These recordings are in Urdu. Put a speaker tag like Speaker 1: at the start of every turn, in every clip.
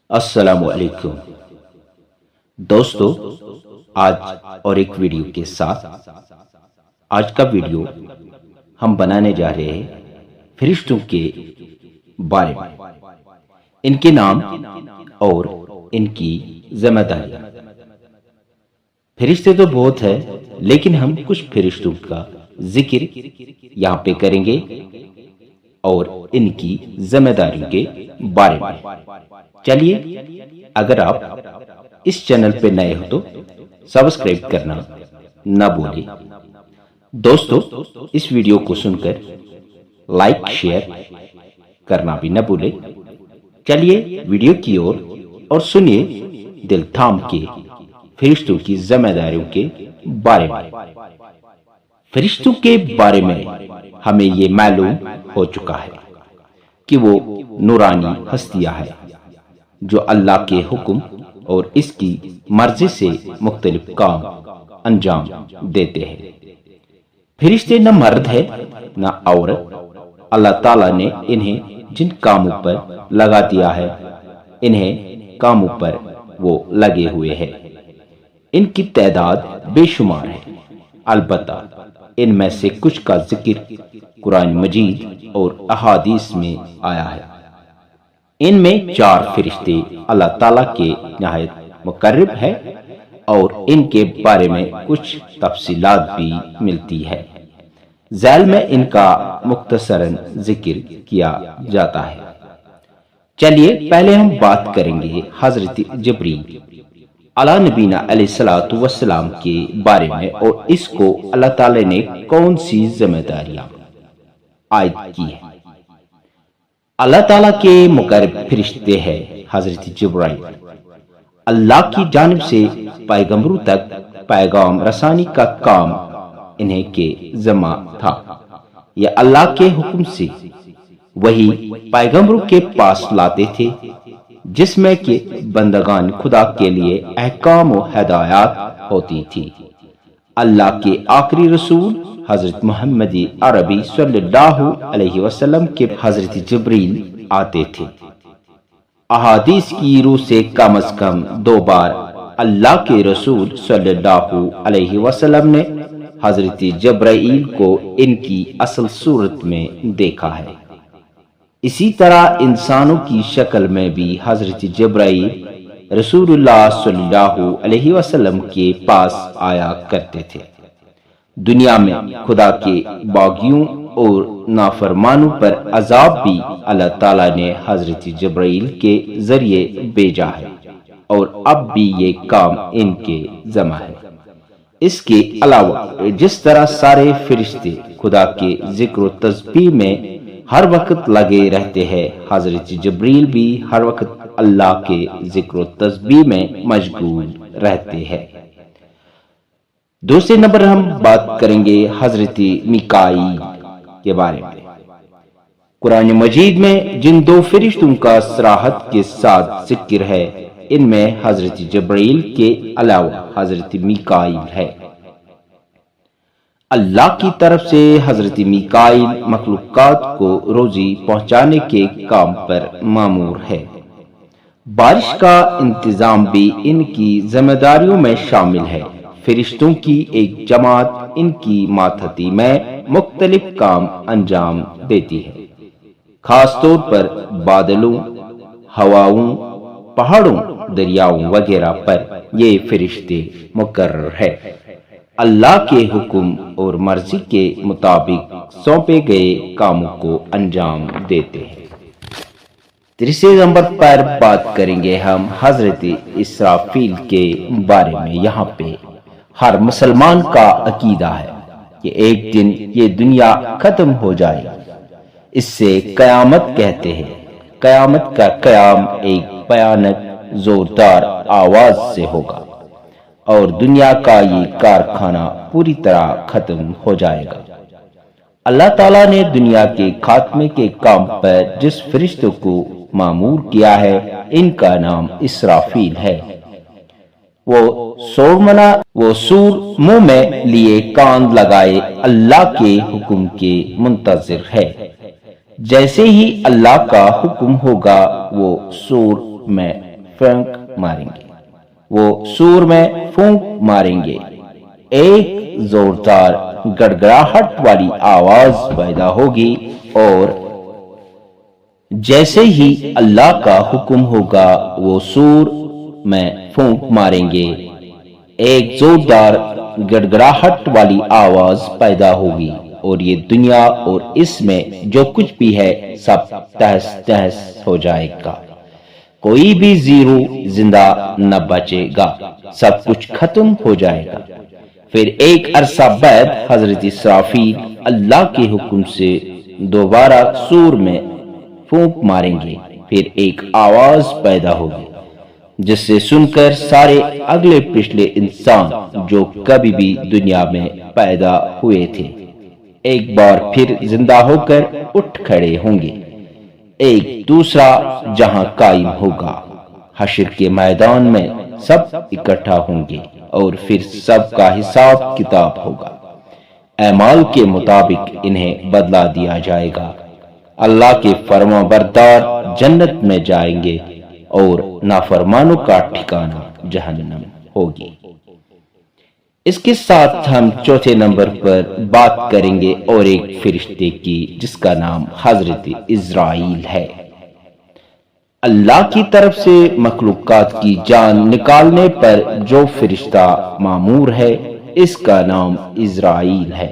Speaker 1: السلام علیکم دوستو، آج اور ایک ویڈیو کے ساتھ آج کا ویڈیو ہم بنانے جا رہے ہیں فرشتوں کے بارے میں، ان کے نام اور ان کی ذمہ داری۔ فرشتے تو بہت ہیں، لیکن ہم کچھ فرشتوں کا ذکر یہاں پہ کریں گے اور ان کی ذمہ داریوں کے بارے میں۔ چلیے، اگر آپ اس چینل پہ نئے ہو تو سبسکرائب کرنا نہ بھولیں۔ دوستو، اس ویڈیو کو سن کر لائک شیئر کرنا بھی نہ بھولیں۔ چلیے ویڈیو کی اور سنیے دل تھام کے فرشتوں کی ذمہ داریوں کے بارے میں۔ فرشتوں کے بارے میں ہمیں یہ معلوم ہو چکا ہے کہ وہ نورانی ہستیاں ہیں جو اللہ کے حکم اور اس کی مرضی سے مختلف کام انجام دیتے ہیں۔ فرشتے نہ مرد ہے نہ عورت۔ اللہ تعالیٰ نے انہیں جن کاموں پر لگا دیا ہے، انہیں کاموں پر وہ لگے ہوئے ہیں۔ ان کی تعداد بے شمار ہے، البتہ ان میں سے کچھ کا ذکر قرآن مجید اور احادیث میں آیا ہے۔ ان میں 4 فرشتے اللہ تعالیٰ کے نہایت مقرب ہیں اور ان کے بارے میں کچھ تفصیلات بھی ملتی ہے۔ ذیل میں ان کا مختصراً ذکر کیا جاتا ہے۔ چلیے پہلے ہم بات کریں گے حضرت جبریل علی نبینا علیہ الصلوۃ والسلام کے بارے میں، اور اس کو اللہ تعالیٰ نے کون سی ذمہ داریاں عائد کی ہے۔ اللہ تعالیٰ کے مقرب فرشتے ہیں حضرت جبرائیل۔ اللہ کی جانب سے پیغمبروں تک پیغام رسانی کا کام انہیں کے ذمہ تھا۔ یہ اللہ کے حکم سے وہی پیغمبروں کے پاس لاتے تھے، جس میں کہ بندگان خدا کے لیے احکام و ہدایات ہوتی تھی۔ اللہ کے آخری رسول حضرت محمد عربی صلی اللہ علیہ وسلم کے حضرت جبریل آتے تھے۔ احادیث کی روح سے کم از کم 2 بار اللہ کے رسول صلی اللہ علیہ وسلم نے حضرت جبرائیل کو ان کی اصل صورت میں دیکھا ہے۔ اسی طرح انسانوں کی شکل میں بھی حضرت جبرائیل رسول اللہ صلی اللہ علیہ وسلم کے پاس آیا کرتے تھے۔ دنیا میں خدا کے باغیوں اور نافرمانوں پر عذاب بھی اللہ تعالیٰ نے حضرت جبرائیل کے ذریعے بھیجا ہے، اور اب بھی یہ کام ان کے ذمہ ہے۔ اس کے علاوہ جس طرح سارے فرشتے خدا کے ذکر و تسبیح میں ہر وقت لگے رہتے ہیں، حضرت جبریل بھی ہر وقت اللہ کے ذکر و تسبیح میں مشغول رہتے ہیں۔ دوسرے نمبر ہم بات کریں گے حضرت میکائیل کے بارے میں۔ قرآن مجید میں جن 2 فرشتوں کا صراحت کے ساتھ ذکر ہے، ان میں حضرت جبرائیل کے علاوہ حضرت میکائیل ہے۔ اللہ کی طرف سے حضرت میکائیل مخلوقات کو روزی پہنچانے کے کام پر مامور ہے۔ بارش کا انتظام بھی ان کی ذمہ داریوں میں شامل ہے۔ فرشتوں کی ایک جماعت ان کی ماتحتی میں مختلف کام انجام دیتی ہے، خاص طور پر بادلوں، ہواؤں، پہاڑوں، دریاؤں وغیرہ پر یہ فرشتے مقرر ہے۔ اللہ کے حکم اور مرضی کے مطابق سونپے گئے کاموں کو انجام دیتے ہیں۔ تیسرے نمبر پر بات کریں گے ہم حضرت اسرافیل کے بارے میں۔ یہاں پہ ہر مسلمان کا عقیدہ ہے کہ ایک دن یہ دنیا ختم ہو جائے گی۔ اس سے قیامت کہتے ہیں۔ قیامت کا قیام ایک بھیانک زوردار آواز سے ہوگا، اور دنیا کا یہ کارخانہ پوری طرح ختم ہو جائے گا۔ اللہ تعالیٰ نے دنیا کے خاتمے کے کام پر جس فرشتوں کو مامور کیا ہے، ان کا نام اسرافیل ہے۔ وہ سور منہ میں لیے کان لگائے اللہ کے حکم کے منتظر ہے۔ جیسے ہی اللہ کا حکم ہوگا وہ سور میں پھونک ماریں گے، وہ سور میں پھونک ماریں گے، ایک زوردار گڑگڑاہٹ والی آواز پیدا ہوگی، اور جیسے ہی اللہ کا حکم ہوگا وہ سور میں پھونک ماریں گے، ایک زوردار گڑگڑاہٹ والی آواز پیدا ہوگی، اور یہ دنیا اور اس میں جو کچھ بھی ہے سب تہس تہس ہو جائے گا، کوئی بھی زیرو زندہ نہ بچے گا، سب کچھ ختم ہو جائے گا۔ پھر ایک عرصہ بعد حضرت اسرافیل اللہ کے حکم سے دوبارہ سور میں پھونک ماریں گے، پھر ایک آواز پیدا ہوگی جس سے سن کر سارے اگلے پچھلے انسان جو کبھی بھی دنیا میں پیدا ہوئے تھے ایک بار پھر زندہ ہو کر اٹھ کھڑے ہوں گے، ایک دوسرا جہاں قائم ہوگا، حشر کے میدان میں سب اکٹھا ہوں گے، اور پھر سب کا حساب کتاب ہوگا، اعمال کے مطابق انہیں بدلہ دیا جائے گا۔ اللہ کے فرما بردار جنت میں جائیں گے، اور نافرمانوں کا ٹھکانہ جہنم ہوگی۔ اس کے ساتھ ہم چوتھے نمبر پر بات کریں گے اور ایک فرشتے کی جس کا نام حضرت اسرائیل ہے۔ اللہ کی طرف سے مخلوقات کی جان نکالنے پر جو فرشتہ مامور ہے اس کا نام اسرائیل ہے۔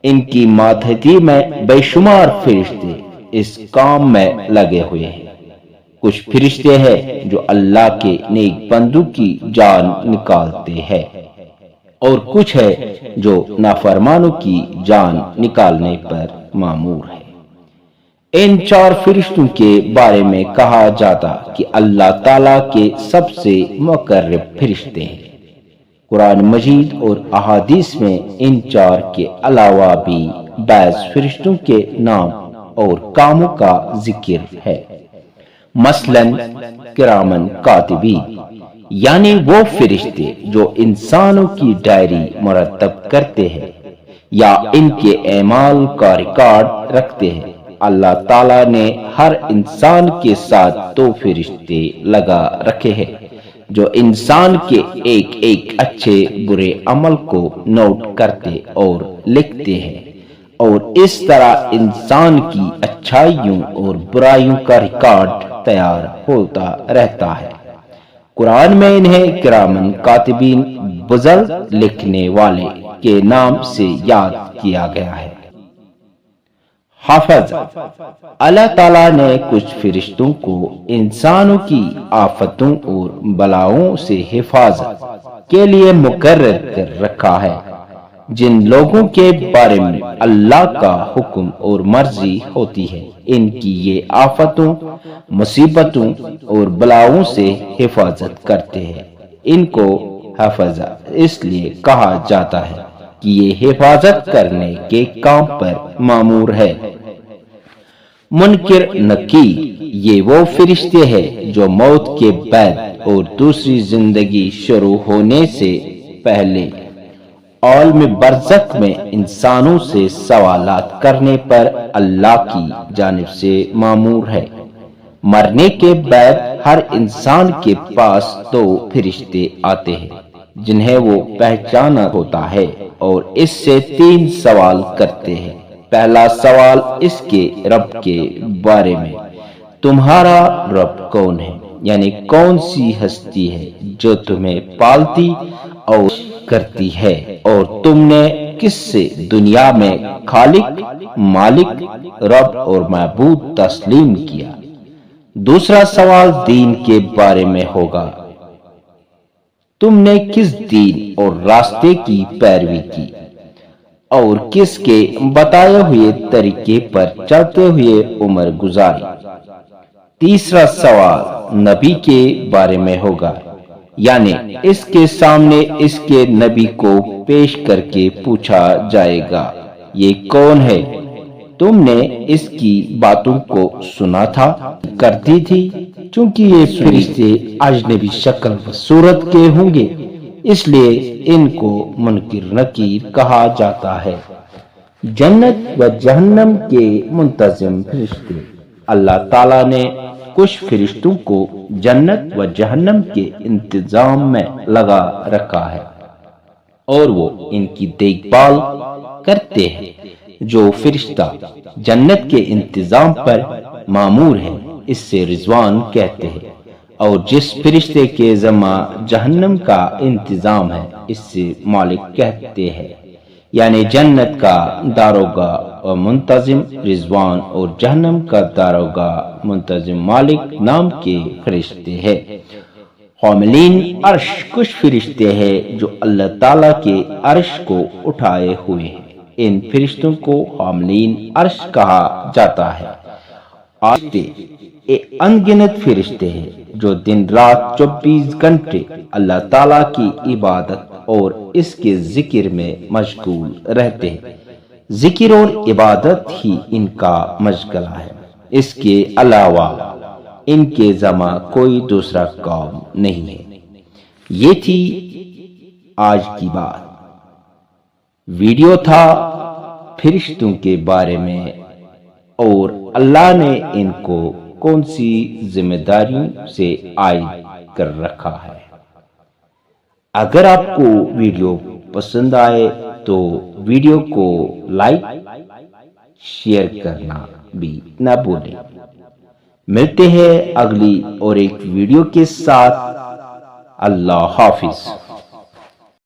Speaker 1: ان کی ماتحتی میں بے شمار فرشتے اس کام میں لگے ہوئے ہیں۔ کچھ فرشتے ہیں جو اللہ کے نیک بندوں کی جان نکالتے ہیں، اور کچھ ہے جو نافرمانوں کی جان نکالنے پر مامور ہے۔ ان چار فرشتوں کے بارے میں کہا جاتا کہ اللہ تعالیٰ کے سب سے مقرب فرشتے ہیں۔ قرآن مجید اور احادیث میں ان چار کے علاوہ بھی بعض فرشتوں کے نام اور کاموں کا ذکر ہے، مثلاً کرامن کاتبین، یعنی وہ فرشتے جو انسانوں کی ڈائری مرتب کرتے ہیں یا ان کے اعمال کا ریکارڈ رکھتے ہیں۔ اللہ تعالیٰ نے ہر انسان کے ساتھ دو فرشتے لگا رکھے ہیں جو انسان کے ایک ایک اچھے برے عمل کو نوٹ کرتے اور لکھتے ہیں، اور اس طرح انسان کی اچھائیوں اور برائیوں کا ریکارڈ تیار ہوتا رہتا ہے۔ قرآن میں انہیں کرامن کاتبین، بزرگ لکھنے والے کے نام سے یاد کیا گیا ہے۔ حافظ، اللہ تعالیٰ نے کچھ فرشتوں کو انسانوں کی آفتوں اور بلاؤں سے حفاظت کے لیے مقرر کر رکھا ہے۔ جن لوگوں کے بارے میں اللہ کا حکم اور مرضی ہوتی ہے ان کی یہ آفتوں، مصیبتوں اور بلاؤں سے حفاظت کرتے ہیں۔ ان کو حافظ اس لیے کہا جاتا ہے کہ یہ حفاظت کرنے کے کام پر مامور ہے۔ منکر نکیر، یہ وہ فرشتے ہیں جو موت کے بعد اور دوسری زندگی شروع ہونے سے پہلے عالم برزخ میں انسانوں سے سوالات کرنے پر اللہ کی جانب سے مامور ہے۔ مرنے کے بعد ہر انسان کے پاس دو فرشتے آتے ہیں جنہیں وہ پہچانا ہوتا ہے اور اس سے تین سوال کرتے ہیں۔ پہلا سوال اس کے رب کے بارے میں، تمہارا رب کون ہے؟ یعنی کون سی ہستی ہے جو تمہیں پالتی اور کرتی ہے، اور تم نے کس سے دنیا میں خالق، مالک، رب اور معبود تسلیم کیا؟ دوسرا سوال دین کے بارے میں ہوگا، تم نے کس دین اور راستے کی پیروی کی اور کس کے بتائے ہوئے طریقے پر چلتے ہوئے عمر گزاری؟ تیسرا سوال نبی کے بارے میں ہوگا، یعنی اس کے سامنے اس کے نبی کو پیش کر کے پوچھا جائے گا، یہ کون ہے؟ تم نے اس کی باتوں کو سنا تھا، کرتی تھی؟ چونکہ یہ فرشتے اجنبی شکل و صورت کے ہوں گے اس لیے ان کو منکر نکیر کہا جاتا ہے۔ جنت و جہنم کے منتظم فرشتے، اللہ تعالیٰ نے کچھ فرشتوں کو جنت و جہنم کے انتظام میں لگا رکھا ہے اور وہ ان کی دیکھ بھال کرتے ہیں۔ جو فرشتہ جنت کے انتظام پر مامور ہے اس سے رضوان کہتے ہیں، اور جس فرشتے کے ذمہ جہنم کا انتظام ہے اس سے مالک کہتے ہیں، یعنی جنت کا داروغہ و منتظم رضوان اور جہنم کا داروغہ منتظم مالک نام کے فرشتے ہیں۔ حاملین عرش کچھ فرشتے ہیں جو اللہ تعالیٰ کے عرش کو اٹھائے ہوئے ہیں، ان فرشتوں کو حاملین عرش کہا جاتا ہے۔ انگنت فرشتے ہیں جو دن رات 24 گھنٹے اللہ تعالیٰ کی عبادت اور اس کے ذکر میں مشغول رہتے ہیں۔ ذکر اور عبادت ہی ان کا مشغلہ ہے، اس کے علاوہ ان کے ذمہ کوئی دوسرا کام نہیں ہے۔ یہ تھی آج کی بات۔ ویڈیو تھا فرشتوں کے بارے میں اور اللہ نے ان کو کون سی ذمہ داریوں سے عائد کر رکھا ہے۔ اگر آپ کو ویڈیو پسند آئے تو ویڈیو کو لائک شیئر کرنا بھی نہ بھولیں۔ ملتے ہیں اگلی اور ایک ویڈیو کے ساتھ۔ اللہ حافظ۔